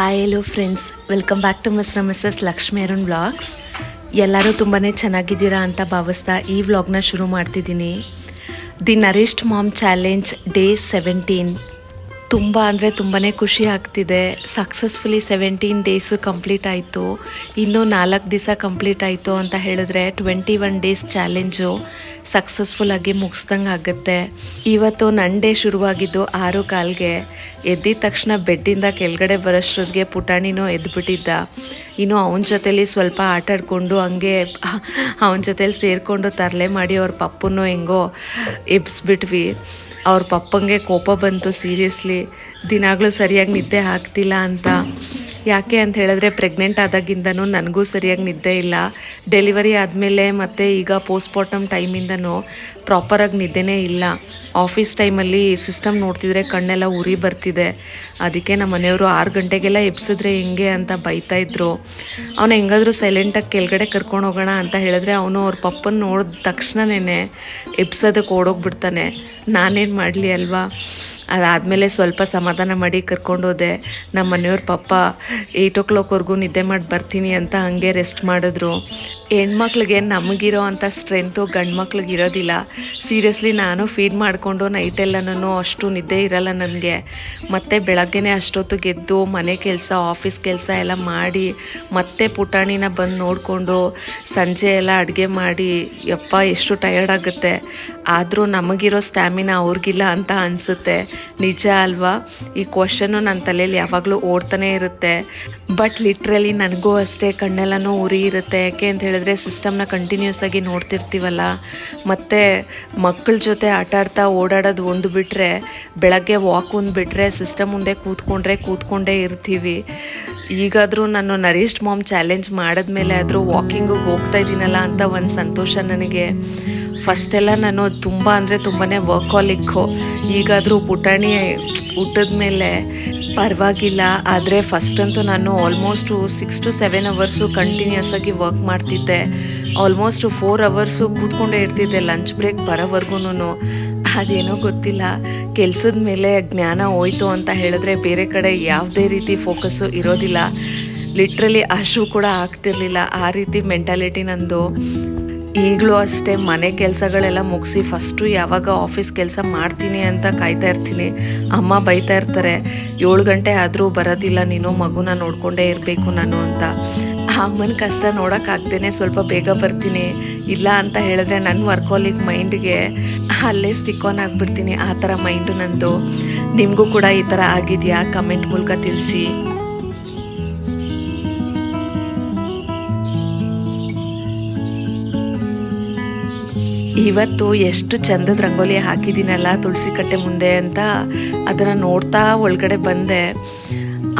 Hi hello friends, welcome back to mister Lakshmi Arun vlogs. ಎಲ್ಲರೂ ತುಂಬಾ ಚೆನ್ನಾಗಿದ್ದೀರಾ ಅಂತ ಭಾವಿಸ್ತಾ ಈ ವ್ಲಾಗ್ನ ಶುರು ಮಾಡ್ತಿದ್ದೀನಿ. The nourished mom challenge day 17 ತುಂಬ ಅಂದರೆ ತುಂಬಾ ಖುಷಿ ಆಗ್ತಿದೆ. ಸಕ್ಸಸ್ಫುಲಿ 17 ಡೇಸು ಕಂಪ್ಲೀಟ್ ಆಯಿತು. ಇನ್ನೂ 4 ದಿವಸ ಕಂಪ್ಲೀಟ್ ಆಯಿತು ಅಂತ ಹೇಳಿದ್ರೆ 21 ಡೇಸ್ ಚಾಲೆಂಜು ಸಕ್ಸಸ್ಫುಲ್ಲಾಗಿ ಮುಗಿಸ್ದಂಗೆ ಆಗುತ್ತೆ. ಇವತ್ತು ನನ್ನ ಡೇ ಶುರುವಾಗಿದ್ದು 6:15ಗೆ. ಎದ್ದಿದ ತಕ್ಷಣ ಬೆಡ್ಡಿಂದ ಕೆಳಗಡೆ ಬರೋಷ್ಟೊತ್ತಿಗೆ ಪುಟಾಣಿನೂ ಎದ್ದುಬಿಟ್ಟಿದ್ದ. ಇನ್ನು ಅವನ ಜೊತೇಲಿ ಸ್ವಲ್ಪ ಆಟಾಡಿಕೊಂಡು ಹಂಗೆ ಅವನ ಜೊತೇಲಿ ಸೇರಿಕೊಂಡು ತರಲೆ ಮಾಡಿ ಅವ್ರ ಪಪ್ಪನ್ನು ಹೆಂಗೋ ಎಬ್ಸ್ಬಿಟ್ವಿ. ಅವ್ರ ಪಪ್ಪಂಗೆ ಕೋಪ ಬಂತು. ಸೀರಿಯಸ್ಲಿ ದಿನಾಗಲೂ ಸರಿಯಾಗಿ ನಿದ್ದೆ ಆಗ್ತಿಲ್ಲ ಅಂತ. ಯಾಕೆ ಅಂತ ಹೇಳಿದ್ರೆ ಪ್ರೆಗ್ನೆಂಟ್ ಆದಾಗಿಂದನೂ ನನಗೂ ಸರಿಯಾಗಿ ನಿದ್ದೆ ಇಲ್ಲ. ಡೆಲಿವರಿ ಆದಮೇಲೆ ಮತ್ತು ಈಗ ಪೋಸ್ಟ್ಮಾರ್ಟಮ್ ಟೈಮಿಂದನೂ ಪ್ರಾಪರಾಗಿ ನಿದ್ದೆನೇ ಇಲ್ಲ. ಆಫೀಸ್ ಟೈಮಲ್ಲಿ ಸಿಸ್ಟಮ್ ನೋಡ್ತಿದ್ರೆ ಕಣ್ಣೆಲ್ಲ ಉರಿ ಬರ್ತಿದೆ. ಅದಕ್ಕೆ ನಮ್ಮ ಮನೆಯವರು 6 ಗಂಟೆಗೆಲ್ಲ ಎಬ್ಸಿದ್ರೆ ಹೆಂಗೆ ಅಂತ ಬೈತಾಯಿದ್ರು. ಅವನು ಹೆಂಗಾದರೂ ಸೈಲೆಂಟಾಗಿ ಕೆಳಗಡೆ ಕರ್ಕೊಂಡು ಹೋಗೋಣ ಅಂತ ಹೇಳಿದ್ರೆ ಅವನು ಅವ್ರ ಪಪ್ಪನ ನೋಡಿದ ತಕ್ಷಣನೇ ಎಬ್ಸೋದಕ್ಕೆ ಓಡೋಗ್ಬಿಡ್ತಾನೆ. ನಾನೇನು ಮಾಡಲಿ ಅಲ್ವಾ. ಅದಾದಮೇಲೆ ಸ್ವಲ್ಪ ಸಮಾಧಾನ ಮಾಡಿ ಕರ್ಕೊಂಡೋದೆ. ನಮ್ಮ ಮನೆಯವ್ರ ಪಪ್ಪ 8 o'clockವರೆಗೂ ನಿದ್ದೆ ಮಾಡಿ ಬರ್ತೀನಿ ಅಂತ ಹಾಗೆ ರೆಸ್ಟ್ ಮಾಡಿದ್ರು. ಹೆಣ್ಮಕ್ಳಿಗೆ ನಮಗಿರೋ ಅಂಥ ಸ್ಟ್ರೆಂತು ಗಂಡು ಮಕ್ಳಿಗೆ ಇರೋದಿಲ್ಲ. ಸೀರಿಯಸ್ಲಿ ನಾನು ಫೀಡ್ ಮಾಡಿಕೊಂಡು ನೈಟೆಲ್ಲನೂ ಅಷ್ಟು ನಿದ್ದೆ ಇರಲ್ಲ ನನಗೆ. ಮತ್ತು ಬೆಳಗ್ಗೆನೇ ಅಷ್ಟೊತ್ತಿಗೆ ಎದ್ದು ಮನೆ ಕೆಲಸ ಆಫೀಸ್ ಕೆಲಸ ಎಲ್ಲ ಮಾಡಿ ಮತ್ತೆ ಪುಟಾಣಿನ ಬಂದು ನೋಡಿಕೊಂಡು ಸಂಜೆ ಎಲ್ಲ ಅಡುಗೆ ಮಾಡಿ ಯಪ್ಪ ಎಷ್ಟು ಟಯರ್ಡ್ ಆಗುತ್ತೆ. ಆದರೂ ನಮಗಿರೋ ಸ್ಟ್ಯಾಮಿನಾ ಅವ್ರಿಗಿಲ್ಲ ಅಂತ ಅನಿಸುತ್ತೆ. ನಿಜ ಅಲ್ವಾ? ಈ ಕ್ವಶನ್ನು ನನ್ನ ತಲೆಯಲ್ಲಿ ಯಾವಾಗಲೂ ಓಡ್ತಾನೆ ಇರುತ್ತೆ. ಬಟ್ ಲಿಟ್ರಲಿ ನನಗೂ ಅಷ್ಟೇ ಕಣ್ಣೆಲ್ಲನೂ ಉರಿ ಇರುತ್ತೆ. ಯಾಕೆ ಅಂತ ಹೇಳಿದ್ರೆ ಸಿಸ್ಟಮ್ನ ಕಂಟಿನ್ಯೂಸ್ ಆಗಿ ನೋಡ್ತಿರ್ತೀವಲ್ಲ. ಮತ್ತು ಮಕ್ಕಳ ಜೊತೆ ಆಟ ಆಡ್ತಾ ಓಡಾಡೋದು ಒಂದು ಬಿಟ್ಟರೆ, ಬೆಳಗ್ಗೆ ವಾಕ್ ಒಂದು ಬಿಟ್ಟರೆ ಸಿಸ್ಟಮ್ ಮುಂದೆ ಕೂತ್ಕೊಂಡೇ ಇರ್ತೀವಿ. ಈಗಾದರೂ ನಾನು ನರಿಷ್ಡ್ ಮಾಮ್ ಚಾಲೆಂಜ್ ಮಾಡಿದ್ಮೇಲೆ ಆದರೂ ವಾಕಿಂಗಿಗೆ ಹೋಗ್ತಾ ಇದ್ದೀನಲ್ಲ ಅಂತ ಒಂದು ಸಂತೋಷ ನನಗೆ. ಫಸ್ಟೆಲ್ಲ ನಾನು ತುಂಬ ಅಂದರೆ ತುಂಬಾ ವರ್ಕಾಲಿಕ್ಕು. ಈಗಾದರೂ ಪುಟಾಣಿ ಹುಟ್ಟಿದ ಮೇಲೆ ಪರವಾಗಿಲ್ಲ. ಆದರೆ ಫಸ್ಟಂತೂ ನಾನು ಆಲ್ಮೋಸ್ಟು 6 to 7 hours ಕಂಟಿನ್ಯೂಸ್ ಆಗಿ ವರ್ಕ್ ಮಾಡ್ತಿದ್ದೆ. ಆಲ್ಮೋಸ್ಟ್ 4 hours ಕೂತ್ಕೊಂಡೇ ಇರ್ತಿದ್ದೆ ಲಂಚ್ ಬ್ರೇಕ್ ಬರೋವರೆಗೂ. ಅದೇನೋ ಗೊತ್ತಿಲ್ಲ, ಕೆಲಸದ ಮೇಲೆ ಜ್ಞಾನ ಹೋಯ್ತು ಅಂತ ಹೇಳಿದ್ರೆ ಬೇರೆ ಕಡೆ ಯಾವುದೇ ರೀತಿ ಫೋಕಸ್ಸು ಇರೋದಿಲ್ಲ. ಲಿಟ್ರಲಿ ಅಷ್ಟು ಕೂಡ ಆಗ್ತಿರ್ಲಿಲ್ಲ. ಆ ರೀತಿ ಮೆಂಟಾಲಿಟಿ ನಂದು. ಈಗಲೂ ಅಷ್ಟೇ ಮನೆ ಕೆಲಸಗಳೆಲ್ಲ ಮುಗಿಸಿ ಫಸ್ಟು ಯಾವಾಗ ಆಫೀಸ್ ಕೆಲಸ ಮಾಡ್ತೀನಿ ಅಂತ ಕಾಯ್ತಾ ಇರ್ತೀನಿ. ಅಮ್ಮ ಬೈತಾ ಇರ್ತಾರೆ, 7 ಗಂಟೆ ಆದರೂ ಬರೋದಿಲ್ಲ ನೀನು, ಮಗುನ ನೋಡಿಕೊಂಡೇ ಇರಬೇಕು ನಾನು ಅಂತ. ಅಮ್ಮನ ಕಷ್ಟ ನೋಡೋಕ್ಕಾಗ್ದೇ ಸ್ವಲ್ಪ ಬೇಗ ಬರ್ತೀನಿ. ಇಲ್ಲ ಅಂತ ಹೇಳಿದ್ರೆ ನನ್ನ ವರ್ಕಾಲಿಕ್ ಮೈಂಡ್ಗೆ ಅಲ್ಲೇ ಸ್ಟಿಕ್ ಆನ್ ಆಗಿಬಿಡ್ತೀನಿ. ಆ ಥರ ಮೈಂಡು ನಂದು. ನಿಮಗೂ ಕೂಡ ಈ ಥರ ಆಗಿದೆಯಾ? ಕಮೆಂಟ್ ಮೂಲಕ ತಿಳಿಸಿ. ಇವತ್ತು ಎಷ್ಟು ಚಂದದ ರಂಗೋಲಿ ಹಾಕಿದ್ದೀನಲ್ಲ ತುಳಸಿ ಕಟ್ಟೆ ಮುಂದೆ ಅಂತ ಅದನ್ನು ನೋಡ್ತಾ ಒಳಗಡೆ ಬಂದೆ.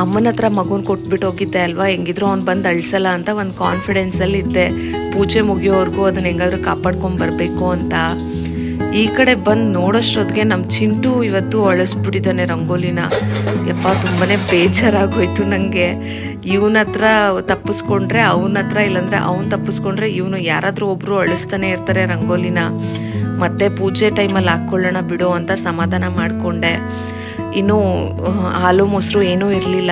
ಅಮ್ಮನ ಹತ್ರ ಮಗುನ ಕೊಟ್ಬಿಟ್ಟು ಹೋಗಿದ್ದೆ ಅಲ್ವಾ, ಹೆಂಗಿದ್ರು ಅವ್ನು ಬಂದು ಅಳಿಸಲ್ಲ ಅಂತ ಒಂದು ಕಾನ್ಫಿಡೆನ್ಸಲ್ಲಿ ಇದ್ದೆ. ಪೂಜೆ ಮುಗಿಯೋವರೆಗೂ ಅದನ್ನು ಹೆಂಗಾದ್ರೂ ಕಾಪಾಡ್ಕೊಂಬರ್ಬೇಕು ಅಂತ. ಈ ಕಡೆ ಬಂದು ನೋಡೋಷ್ಟೊತ್ತಿಗೆ ನಮ್ಮ ಚಿಂಟು ಇವತ್ತು ಅಳಿಸ್ಬಿಟ್ಟಿದ್ದಾನೆ ರಂಗೋಲಿನ. ಯಪ್ಪ ತುಂಬಾ ಬೇಜಾರಾಗೋಯ್ತು ನನಗೆ. ಇವನ ಹತ್ರ ತಪ್ಪಿಸ್ಕೊಂಡ್ರೆ ಅವನ ಹತ್ರ, ಇಲ್ಲಾಂದರೆ ಅವನು ತಪ್ಪಿಸ್ಕೊಂಡ್ರೆ ಇವನು, ಯಾರಾದರೂ ಒಬ್ಬರು ಅಳಿಸ್ತಾನೆ ಇರ್ತಾರೆ ರಂಗೋಲಿನ. ಮತ್ತು ಪೂಜೆ ಟೈಮಲ್ಲಿ ಹಾಕ್ಕೊಳ್ಳೋಣ ಬಿಡು ಅಂತ ಸಮಾಧಾನ ಮಾಡಿಕೊಂಡೆ. ಇನ್ನೂ ಹಾಲು ಮೊಸರು ಏನೂ ಇರಲಿಲ್ಲ.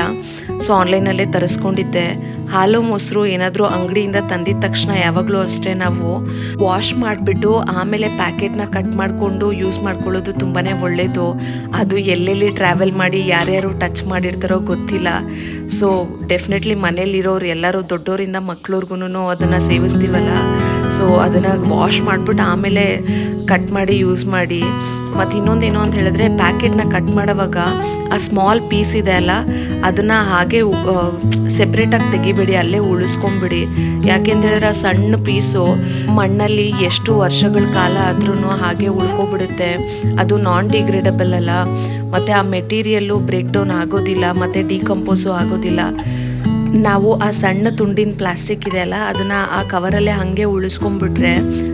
ಸೊ ಆನ್ಲೈನಲ್ಲೇ ತರಿಸ್ಕೊಂಡಿದ್ದೆ. ಹಾಲು ಮೊಸರು ಏನಾದರೂ ಅಂಗಡಿಯಿಂದ ತಂದಿದ ತಕ್ಷಣ ಯಾವಾಗಲೂ ಅಷ್ಟೇ ನಾವು ವಾಶ್ ಮಾಡಿಬಿಟ್ಟು ಆಮೇಲೆ ಪ್ಯಾಕೆಟ್ನ ಕಟ್ ಮಾಡಿಕೊಂಡು ಯೂಸ್ ಮಾಡ್ಕೊಳ್ಳೋದು ತುಂಬಾ ಒಳ್ಳೆಯದು. ಅದು ಎಲ್ಲೆಲ್ಲಿ ಟ್ರಾವೆಲ್ ಮಾಡಿ ಯಾರ್ಯಾರು ಟಚ್ ಮಾಡಿರ್ತಾರೋ ಗೊತ್ತಿಲ್ಲ. ಸೊ ಡೆಫಿನೆಟ್ಲಿ ಮನೇಲಿರೋರು ಎಲ್ಲರೂ ದೊಡ್ಡೋರಿಂದ ಮಕ್ಳವ್ರಿಗೂ ಅದನ್ನು ಸೇವಿಸ್ತೀವಲ್ಲ. ಸೊ ಅದನ್ನು ವಾಶ್ ಮಾಡಿಬಿಟ್ಟು ಆಮೇಲೆ ಕಟ್ ಮಾಡಿ ಯೂಸ್ ಮಾಡಿ. ಮತ್ತು ಇನ್ನೊಂದೇನು ಅಂತ ಹೇಳಿದ್ರೆ ಪ್ಯಾಕೆಟ್ನ ಕಟ್ ಮಾಡೋವಾಗ ಆ ಸ್ಮಾಲ್ ಪೀಸ್ ಇದೆ ಅಲ್ಲ, ಅದನ್ನು ಹಾಗೆ ಸೆಪ್ರೇಟಾಗಿ ತೆಗಿಬೇಡಿ, ಅಲ್ಲೇ ಉಳಿಸ್ಕೊಂಬಿಡಿ. ಯಾಕೆಂತ ಹೇಳಿದ್ರೆ ಆ ಸಣ್ಣ ಪೀಸು ಮಣ್ಣಲ್ಲಿ ಎಷ್ಟು ವರ್ಷಗಳ ಕಾಲ ಆದ್ರೂ ಹಾಗೆ ಉಳ್ಕೊಬಿಡುತ್ತೆ. ಅದು ನಾನ್ ಡಿಗ್ರೇಡಬಲ್ ಅಲ್ಲ. ಮತ್ತು ಆ ಮೆಟೀರಿಯಲ್ಲು ಬ್ರೇಕ್ ಡೌನ್ ಆಗೋದಿಲ್ಲ ಮತ್ತು ಡಿಕಂಪೋಸು ಆಗೋದಿಲ್ಲ. ನಾವು ಆ ಸಣ್ಣ ತುಂಡಿನ ಪ್ಲಾಸ್ಟಿಕ್ ಇದೆಯಲ್ಲ ಅದನ್ನು ಆ ಕವರಲ್ಲೇ ಹಾಗೆ ಉಳಿಸ್ಕೊಂಡ್ಬಿಟ್ರೆ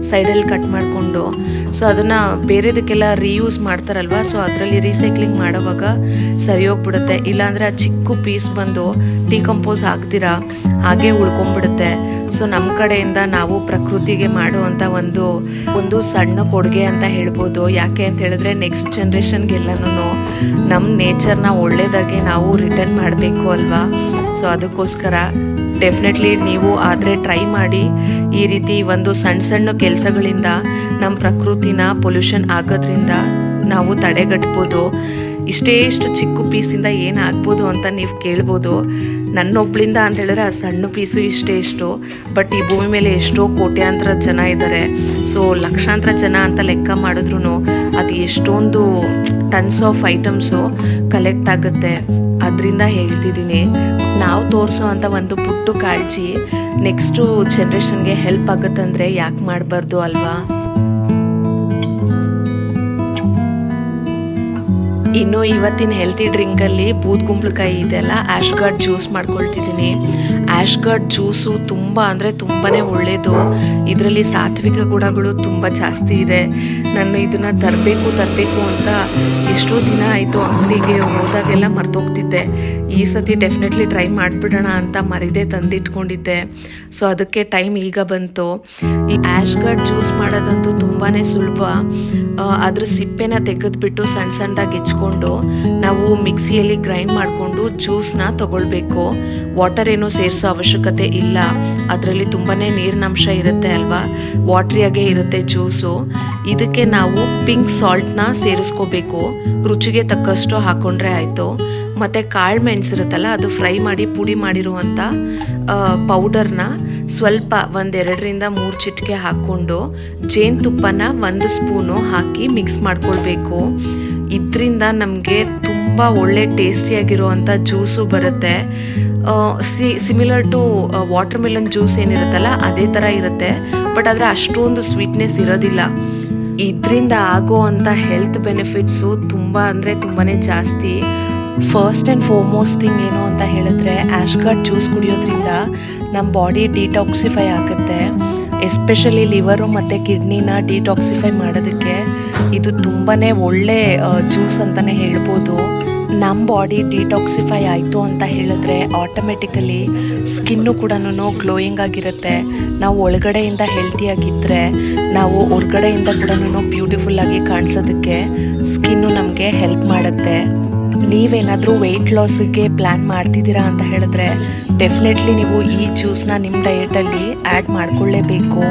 ಸೈಡಲ್ಲಿ ಕಟ್ ಮಾಡಿಕೊಂಡು ಸೊ ಅದನ್ನು ಬೇರೆದಕ್ಕೆಲ್ಲ ರೀಯೂಸ್ ಮಾಡ್ತಾರಲ್ವ, ಸೊ ಅದರಲ್ಲಿ ರೀಸೈಕ್ಲಿಂಗ್ ಮಾಡೋವಾಗ ಸರಿ ಹೋಗ್ಬಿಡುತ್ತೆ. ಇಲ್ಲಾಂದರೆ ಆ ಚಿಕ್ಕ ಪೀಸ್ ಬಂದು ಡಿಕಂಪೋಸ್ ಆಗ್ದಿರಾ ಹಾಗೆ ಉಳ್ಕೊಂಡ್ಬಿಡುತ್ತೆ. ಸೊ ನಮ್ಮ ಕಡೆಯಿಂದ ನಾವು ಪ್ರಕೃತಿಗೆ ಮಾಡುವಂಥ ಒಂದು ಸಣ್ಣ ಕೊಡುಗೆ ಅಂತ ಹೇಳ್ಬೋದು. ಯಾಕೆ ಅಂತ ಹೇಳಿದ್ರೆ ನೆಕ್ಸ್ಟ್ ಜನ್ರೇಷನ್ಗೆಲ್ಲನೂ ನಮ್ಮ ನೇಚರ್ನ ಒಳ್ಳೆಯದಾಗೆ ನಾವು ರಿಟರ್ನ್ ಮಾಡಬೇಕು ಅಲ್ವಾ. ಸೊ ಅದಕ್ಕೋಸ್ಕರ ಡೆಫಿನೆಟ್ಲಿ ನೀವು ಆದರೆ ಟ್ರೈ ಮಾಡಿ. ಈ ರೀತಿ ಒಂದು ಸಣ್ಣ ಸಣ್ಣ ಕೆಲಸಗಳಿಂದ ನಮ್ಮ ಪ್ರಕೃತಿನ ಪೊಲ್ಯೂಷನ್ ಆಗೋದ್ರಿಂದ ನಾವು ತಡೆಗಟ್ಬೋದು. ಇಷ್ಟು ಚಿಕ್ಕ ಪೀಸಿಂದ ಏನಾಗ್ಬೋದು ಅಂತ ನೀವು ಕೇಳ್ಬೋದು. ನನ್ನೊಬ್ಳಿಂದ ಅಂತ ಹೇಳಿದ್ರೆ ಆ ಸಣ್ಣ ಪೀಸು ಇಷ್ಟು, ಬಟ್ ಈ ಭೂಮಿ ಮೇಲೆ ಎಷ್ಟೋ ಕೋಟ್ಯಾಂತರ ಜನ ಇದ್ದಾರೆ. ಸೊ ಲಕ್ಷಾಂತರ ಜನ ಅಂತ ಲೆಕ್ಕ ಮಾಡಿದ್ರು ಅದು ಎಷ್ಟೊಂದು ಟನ್ಸ್ ಆಫ್ ಐಟಮ್ಸು ಕಲೆಕ್ಟ್ ಆಗುತ್ತೆ. ಅದರಿಂದ ಹೇಳ್ತಿದ್ದೀನಿ, ನಾವು ತೋರಿಸೋ ಅಂಥ ಒಂದು ಪುಟ್ಟು ಕಾಳಜಿ ನೆಕ್ಸ್ಟು ಜನ್ರೇಷನ್ಗೆ ಹೆಲ್ಪ್ ಆಗುತ್ತಂದರೆ ಯಾಕೆ ಮಾಡಬಾರ್ದು ಅಲ್ವಾ. ಇನ್ನು ಇವತ್ತಿನ ಹೆಲ್ತಿ ಡ್ರಿಂಕಲ್ಲಿ ಬೂದ್ಗುಂಬಳಕಾಯಿ ಇದೆಲ್ಲ ಆಶ್ಗಾರ್ಡ್ ಜ್ಯೂಸ್ ಮಾಡ್ಕೊಳ್ತಿದ್ದೀನಿ. ಆಶ್ಗಾರ್ಡ್ ಜ್ಯೂಸು ತುಂಬ ಅಂದರೆ ತುಂಬಾ ಒಳ್ಳೆಯದು. ಇದರಲ್ಲಿ ಸಾತ್ವಿಕ ಗುಣಗಳು ತುಂಬ ಜಾಸ್ತಿ ಇದೆ. ನಾನು ಇದನ್ನು ತರಬೇಕು ಅಂತ ಎಷ್ಟೋ ದಿನ ಆಯಿತು, ಅಂಗಡಿಗೆ ಹೋದಾಗೆಲ್ಲ ಮರ್ತೋಗ್ತಿದ್ದೆ. ಈ ಸತಿ ಡೆಫಿನೆಟ್ಲಿ ಟ್ರೈ ಮಾಡಿಬಿಡೋಣ ಅಂತ ಮರಿದೇ ತಂದಿಟ್ಕೊಂಡಿದ್ದೆ. ಸೊ ಅದಕ್ಕೆ ಟೈಮ್ ಈಗ ಬಂತು. ಈ ಆಶ್ಗಾರ್ಡ್ ಜ್ಯೂಸ್ ಮಾಡೋದಂತೂ ತುಂಬಾ ಸುಲಭ. ಅದ್ರ ಸಿಪ್ಪೆನ ತೆಗೆದ್ಬಿಟ್ಟು ಸಣ್ಣದಾಗಿ ಹೆಚ್ಕೊಂಡು ನಾವು ಮಿಕ್ಸಿಯಲ್ಲಿ ಗ್ರೈಂಡ್ ಮಾಡಿಕೊಂಡು ಜ್ಯೂಸ್ನ ತಗೊಳ್ಬೇಕು. ವಾಟರ್ ಏನೂ ಸೇರಿಸೋ ಅವಶ್ಯಕತೆ ಇಲ್ಲ. ಅದರಲ್ಲಿ ತುಂಬಾ ನೀರಿನಂಶ ಇರುತ್ತೆ ಅಲ್ವಾ, ವಾಟ್ರಿಯಾಗೆ ಇರುತ್ತೆ ಜ್ಯೂಸು. ಇದಕ್ಕೆ ನಾವು ಪಿಂಕ್ ಸಾಲ್ಟ್ನ ಸೇರಿಸ್ಕೋಬೇಕು. ರುಚಿಗೆ ತಕ್ಕಷ್ಟು ಹಾಕೊಂಡ್ರೆ ಆಯಿತು. ಮತ್ತು ಕಾಳು ಮೆಣಸಿರುತ್ತಲ್ಲ ಅದು ಫ್ರೈ ಮಾಡಿ ಪುಡಿ ಮಾಡಿರುವಂಥ ಪೌಡರ್ನ ಸ್ವಲ್ಪ 1-2 ಚಿಟಿಕೆ ಹಾಕ್ಕೊಂಡು ಜೇನುತುಪ್ಪನ 1 ಸ್ಪೂನು ಹಾಕಿ ಮಿಕ್ಸ್ ಮಾಡ್ಕೊಳ್ಬೇಕು. ಇದರಿಂದ ನಮಗೆ ತುಂಬ ಒಳ್ಳೆ ಟೇಸ್ಟಿಯಾಗಿರುವಂಥ ಜ್ಯೂಸು ಬರುತ್ತೆ. Similar to watermelon juice ಏನಿರುತ್ತಲ್ಲ ಅದೇ ಥರ ಇರುತ್ತೆ, ಬಟ್ ಆದರೆ ಅಷ್ಟೊಂದು ಸ್ವೀಟ್ನೆಸ್ ಇರೋದಿಲ್ಲ. ಇದರಿಂದ ಆಗೋ ಅಂಥ ಹೆಲ್ತ್ ಬೆನಿಫಿಟ್ಸು ತುಂಬ ಅಂದರೆ ತುಂಬಾ ಜಾಸ್ತಿ. ಫಸ್ಟ್ ಆ್ಯಂಡ್ ಫಾರ್ಮೋಸ್ಟ್ ಥಿಂಗ್ ಏನು ಅಂತ ಹೇಳಿದ್ರೆ ಆಶ್ಗಾರ್ಡ್ ಜ್ಯೂಸ್ ಕುಡಿಯೋದ್ರಿಂದ ನಮ್ಮ ಬಾಡಿ ಡಿಟಾಕ್ಸಿಫೈ ಆಗುತ್ತೆ. ಎಸ್ಪೆಷಲಿ ಲಿವರು ಮತ್ತು ಕಿಡ್ನಿನ ಡಿಟಾಕ್ಸಿಫೈ ಮಾಡೋದಕ್ಕೆ ಇದು ತುಂಬಾ ಒಳ್ಳೆ ಜ್ಯೂಸ್ ಅಂತಲೇ ಹೇಳ್ಬೋದು. ನಮ್ಮ ಬಾಡಿ ಡಿಟಾಕ್ಸಿಫೈ ಆಯಿತು ಅಂತ ಹೇಳಿದ್ರೆ ಆಟೋಮೆಟಿಕಲಿ ಸ್ಕಿನ್ನು ಕೂಡ ಗ್ಲೋಯಿಂಗ್ ಆಗಿರುತ್ತೆ. ನಾವು ಒಳಗಡೆಯಿಂದ ಹೆಲ್ತಿಯಾಗಿದ್ದರೆ ನಾವು ಹೊರ್ಗಡೆಯಿಂದ ಕೂಡ ಬ್ಯೂಟಿಫುಲ್ಲಾಗಿ ಕಾಣಿಸೋದಕ್ಕೆ ಸ್ಕಿನ್ನು ನಮಗೆ ಹೆಲ್ಪ್ ಮಾಡುತ್ತೆ. ನೀವೇನಾದರೂ ವೆಯ್ಟ್ ಲಾಸಿಗೆ ಪ್ಲ್ಯಾನ್ ಮಾಡ್ತಿದ್ದೀರಾ ಅಂತ ಹೇಳಿದ್ರೆ ಡೆಫಿನೆಟ್ಲಿ ನೀವು ಈ ಜ್ಯೂಸ್ನ ನಿಮ್ಮ ಡಯಟಲ್ಲಿ ಆ್ಯಡ್ ಮಾಡ್ಕೊಳ್ಳೇಬೇಕು.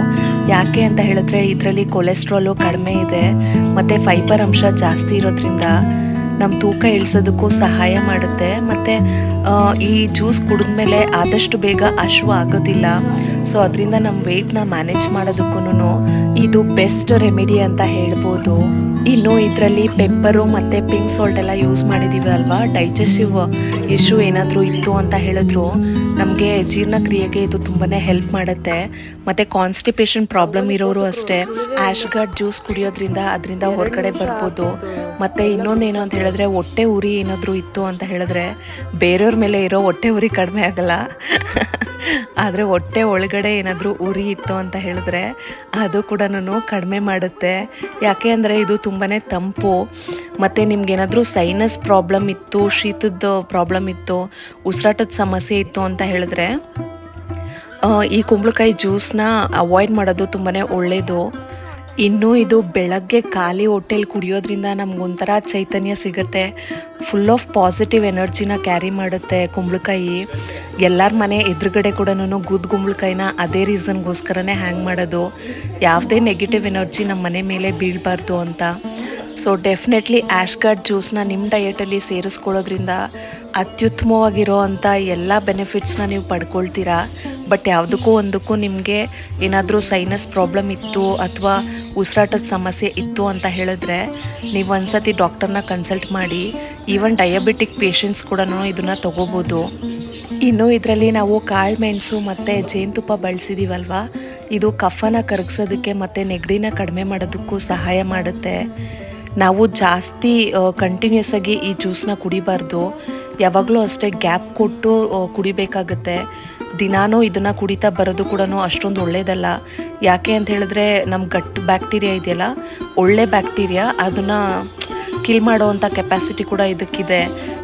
ಯಾಕೆ ಅಂತ ಹೇಳಿದ್ರೆ ಇದರಲ್ಲಿ ಕೊಲೆಸ್ಟ್ರಾಲು ಕಡಿಮೆ ಇದೆ ಮತ್ತು ಫೈಬರ್ ಅಂಶ ಜಾಸ್ತಿ ಇರೋದ್ರಿಂದ ನಮ್ಮ ತೂಕ ಇಳಿಸೋದಕ್ಕೂ ಸಹಾಯ ಮಾಡುತ್ತೆ. ಮತ್ತು ಈ ಜ್ಯೂಸ್ ಕುಡಿದ್ಮೇಲೆ ಆದಷ್ಟು ಬೇಗ ಹಶ್ವು ಆಗೋದಿಲ್ಲ. ಸೊ ಅದರಿಂದ ನಮ್ಮ ವೆಯ್ಟ್ನ ಮ್ಯಾನೇಜ್ ಮಾಡೋದಕ್ಕೂ ಇದು ಬೆಸ್ಟ್ ರೆಮಿಡಿ ಅಂತ ಹೇಳ್ಬೋದು. ಇನ್ನು ಇದರಲ್ಲಿ ಪೆಪ್ಪರು ಮತ್ತು ಪಿಂಕ್ ಸಾಲ್ಟ್ ಎಲ್ಲ ಯೂಸ್ ಮಾಡಿದ್ದೀವಿ ಅಲ್ವಾ, ಡೈಜೆಸ್ಟಿವ್ ಇಶ್ಯೂ ಏನಾದರೂ ಇತ್ತು ಅಂತ ಹೇಳಿದ್ರು ನಮಗೆ ಜೀರ್ಣಕ್ರಿಯೆಗೆ ಇದು ತುಂಬಾ ಹೆಲ್ಪ್ ಮಾಡುತ್ತೆ. ಮತ್ತು ಕಾನ್ಸ್ಟಿಪೇಷನ್ ಪ್ರಾಬ್ಲಮ್ ಇರೋರು ಅಷ್ಟೇ ಆಶ್ಗಾರ್ಡ್ ಜ್ಯೂಸ್ ಕುಡಿಯೋದ್ರಿಂದ ಅದರಿಂದ ಹೊರಗಡೆ ಬರ್ಬೋದು. ಮತ್ತು ಇನ್ನೊಂದೇನು ಅಂತ ಹೇಳಿದ್ರೆ ಹೊಟ್ಟೆ ಉರಿ ಏನಾದರೂ ಇತ್ತು ಅಂತ ಹೇಳಿದ್ರೆ ಬೇರೆಯವ್ರ ಮೇಲೆ ಇರೋ ಹೊಟ್ಟೆ ಉರಿ ಕಡಿಮೆ ಆಗಲ್ಲ, ಆದರೆ ಹೊಟ್ಟೆ ಒಳಗಡೆ ಏನಾದರೂ ಉರಿ ಇತ್ತು ಅಂತ ಹೇಳಿದ್ರೆ ಅದು ಕೂಡ ಕಡಿಮೆ ಮಾಡುತ್ತೆ. ಯಾಕೆ ಅಂದರೆ ಇದು ತುಂಬಾ ತಂಪು. ಮತ್ತು ನಿಮ್ಗೇನಾದರೂ ಸೈನಸ್ ಪ್ರಾಬ್ಲಮ್ ಇತ್ತು, ಶೀತದ ಪ್ರಾಬ್ಲಮ್ ಇತ್ತು, ಉಸಿರಾಟದ ಸಮಸ್ಯೆ ಇತ್ತು ಅಂತ ಹೇಳಿದ್ರೆ ಈ ಕುಂಬಳಕಾಯಿ ಜ್ಯೂಸ್ನ ಅವಾಯ್ಡ್ ಮಾಡೋದು ತುಂಬಾ ಒಳ್ಳೆಯದು. ಇನ್ನು ಇದು ಬೆಳಗ್ಗೆ ಖಾಲಿ ಹೊಟ್ಟೆಲಿ ಕುಡಿಯೋದ್ರಿಂದ ನಮಗೊಂಥರ ಚೈತನ್ಯ ಸಿಗುತ್ತೆ. ಫುಲ್ ಆಫ್ ಪಾಸಿಟಿವ್ ಎನರ್ಜಿನ ಕ್ಯಾರಿ ಮಾಡುತ್ತೆ ಕುಂಬಳಕಾಯಿ. ಎಲ್ಲರ ಮನೆ ಎದುರುಗಡೆ ಕೂಡ ಗುಂಬಳಕಾಯಿನ ಅದೇ ರೀಸನ್ಗೋಸ್ಕರನೇ ಹ್ಯಾಂಗ್ ಮಾಡೋದು, ಯಾವುದೇ ನೆಗೆಟಿವ್ ಎನರ್ಜಿ ನಮ್ಮ ಮನೆ ಮೇಲೆ ಬೀಳಬಾರ್ದು ಅಂತ. ಸೊ ಡೆಫಿನೆಟ್ಲಿ ಆಶ್ಗಾರ್ಡ್ ಜ್ಯೂಸ್ನ ನಿಮ್ಮ ಡಯಟಲ್ಲಿ ಸೇರಿಸ್ಕೊಳ್ಳೋದ್ರಿಂದ ಅತ್ಯುತ್ತಮವಾಗಿರೋ ಅಂಥ ಎಲ್ಲ ಬೆನಿಫಿಟ್ಸ್ನ ನೀವು ಪಡ್ಕೊಳ್ತೀರಾ. ಬಟ್ ಯಾವುದಕ್ಕೂ ಒಂದಕ್ಕೂ ನಿಮಗೆ ಏನಾದರೂ ಸೈನಸ್ ಪ್ರಾಬ್ಲಮ್ ಇತ್ತು ಅಥವಾ ಉಸಿರಾಟದ ಸಮಸ್ಯೆ ಇತ್ತು ಅಂತ ಹೇಳಿದ್ರೆ ನೀವು ಒಂದ್ಸತಿ ಡಾಕ್ಟರ್ನ ಕನ್ಸಲ್ಟ್ ಮಾಡಿ. ಈವನ್ ಡಯಾಬಿಟಿಕ್ ಪೇಷಂಟ್ಸ್ ಕೂಡ ಇದನ್ನು ತಗೋಬೋದು. ಇನ್ನು ಇದರಲ್ಲಿ ನಾವು ಕಾಳು ಮೆಣಸು ಮತ್ತು ಜೇನುತುಪ್ಪ ಬಳಸಿದ್ದೀವಲ್ವ, ಇದು ಕಫನ ಕರಗಿಸೋದಕ್ಕೆ ಮತ್ತು ನೆಗಡಿನ ಕಡಿಮೆ ಮಾಡೋದಕ್ಕೂ ಸಹಾಯ ಮಾಡುತ್ತೆ. ನಾವು ಜಾಸ್ತಿ ಕಂಟಿನ್ಯೂಸ್ ಆಗಿ ಈ ಜ್ಯೂಸ್ನ ಕುಡಿಬಾರ್ದು. ಯಾವಾಗಲೂ ಅಷ್ಟೇ ಗ್ಯಾಪ್ ಕೊಟ್ಟು ಕುಡಿಬೇಕಾಗುತ್ತೆ. ದಿನಾನೂ ಇದನ್ನು ಕುಡಿತಾ ಬರೋದು ಕೂಡ ಅಷ್ಟೊಂದು ಒಳ್ಳೆಯದಲ್ಲ. ಯಾಕೆ ಅಂತ ಹೇಳಿದ್ರೆ ನಮ್ಮ ಗಟ್ ಬ್ಯಾಕ್ಟೀರಿಯಾ ಇದೆಯಲ್ಲ, ಒಳ್ಳೆ ಬ್ಯಾಕ್ಟೀರಿಯಾ, ಅದನ್ನು ಕಿಲ್ ಮಾಡೋವಂಥ ಕೆಪಾಸಿಟಿ ಕೂಡ ಇದಕ್ಕಿದೆ.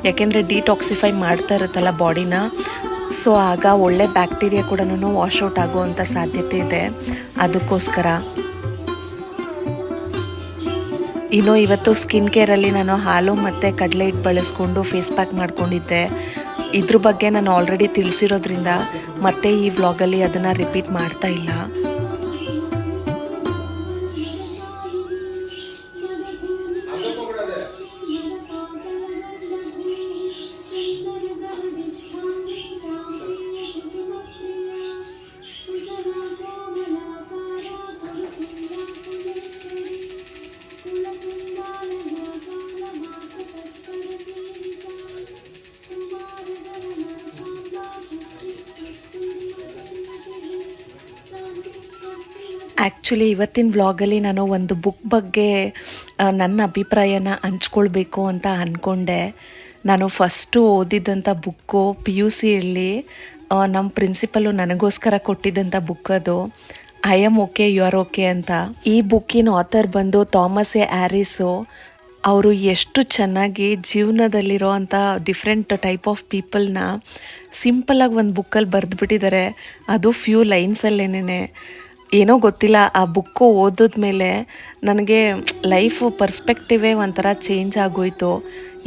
ಯಾಕೆಂದರೆ ಡಿಟಾಕ್ಸಿಫೈ ಮಾಡ್ತಾ ಇರುತ್ತಲ್ಲ ಬಾಡಿನ, ಸೊ ಆಗ ಒಳ್ಳೆ ಬ್ಯಾಕ್ಟೀರಿಯಾ ಕೂಡ ವಾಶೌಟ್ ಆಗುವಂಥ ಸಾಧ್ಯತೆ ಇದೆ. ಅದಕ್ಕೋಸ್ಕರ ಇನ್ನು ಇವತ್ತು ಸ್ಕಿನ್ ಕೇರಲ್ಲಿ ನಾನು ಹಾಲು ಮತ್ತು ಕಡಲೆ ಹಿಟ್ಟು ಬಳಸ್ಕೊಂಡು ಫೇಸ್ ಪ್ಯಾಕ್ ಮಾಡ್ಕೊಂಡಿದ್ದೆ. ಇದ್ರ ಬಗ್ಗೆ ನಾನು ಆಲ್ರೆಡಿ ತಿಳಿಸಿರೋದ್ರಿಂದ ಮತ್ತೆ ಈ ವ್ಲಾಗಲ್ಲಿ ಅದನ್ನು ರಿಪೀಟ್ ಮಾಡ್ತಾ ಇಲ್ಲ. ಆ್ಯಕ್ಚುಲಿ ಇವತ್ತಿನ ವ್ಲಾಗಲ್ಲಿ ನಾನು ಒಂದು ಬುಕ್ ಬಗ್ಗೆ ನನ್ನ ಅಭಿಪ್ರಾಯನ ಹಂಚ್ಕೊಳ್ಬೇಕು ಅಂತ ಅಂದ್ಕೊಂಡೆ. ನಾನು ಫಸ್ಟು ಓದಿದ್ದಂಥ ಬುಕ್ಕು PUCಯಲ್ಲಿ ನಮ್ಮ ಪ್ರಿನ್ಸಿಪಲ್ಲು ನನಗೋಸ್ಕರ ಕೊಟ್ಟಿದ್ದಂಥ ಬುಕ್ ಅದು. I am okay you are okay ಅಂತ. ಈ ಬುಕ್ಕಿನ ಆಥರ್ ಬಂದು ಥಾಮಸ್ ಎ ಹ್ಯಾರಿಸು. ಅವರು ಎಷ್ಟು ಚೆನ್ನಾಗಿ ಜೀವನದಲ್ಲಿರೋ ಅಂಥ ಡಿಫ್ರೆಂಟ್ ಟೈಪ್ ಆಫ್ ಪೀಪಲ್ನ ಸಿಂಪಲಾಗಿ ಒಂದು ಬುಕ್ಕಲ್ಲಿ ಬರೆದುಬಿಟ್ಟಿದ್ದಾರೆ. ಅದು ಫ್ಯೂ ಲೈನ್ಸಲ್ಲೇನೆ. ಏನೋ ಗೊತ್ತಿಲ್ಲ, ಆ ಬುಕ್ಕು ಓದಿದ್ಮೇಲೆ ನನಗೆ ಲೈಫ್ ಪರ್ಸ್ಪೆಕ್ಟಿವೇ ಒಂಥರ ಚೇಂಜ್ ಆಗೋಯ್ತು.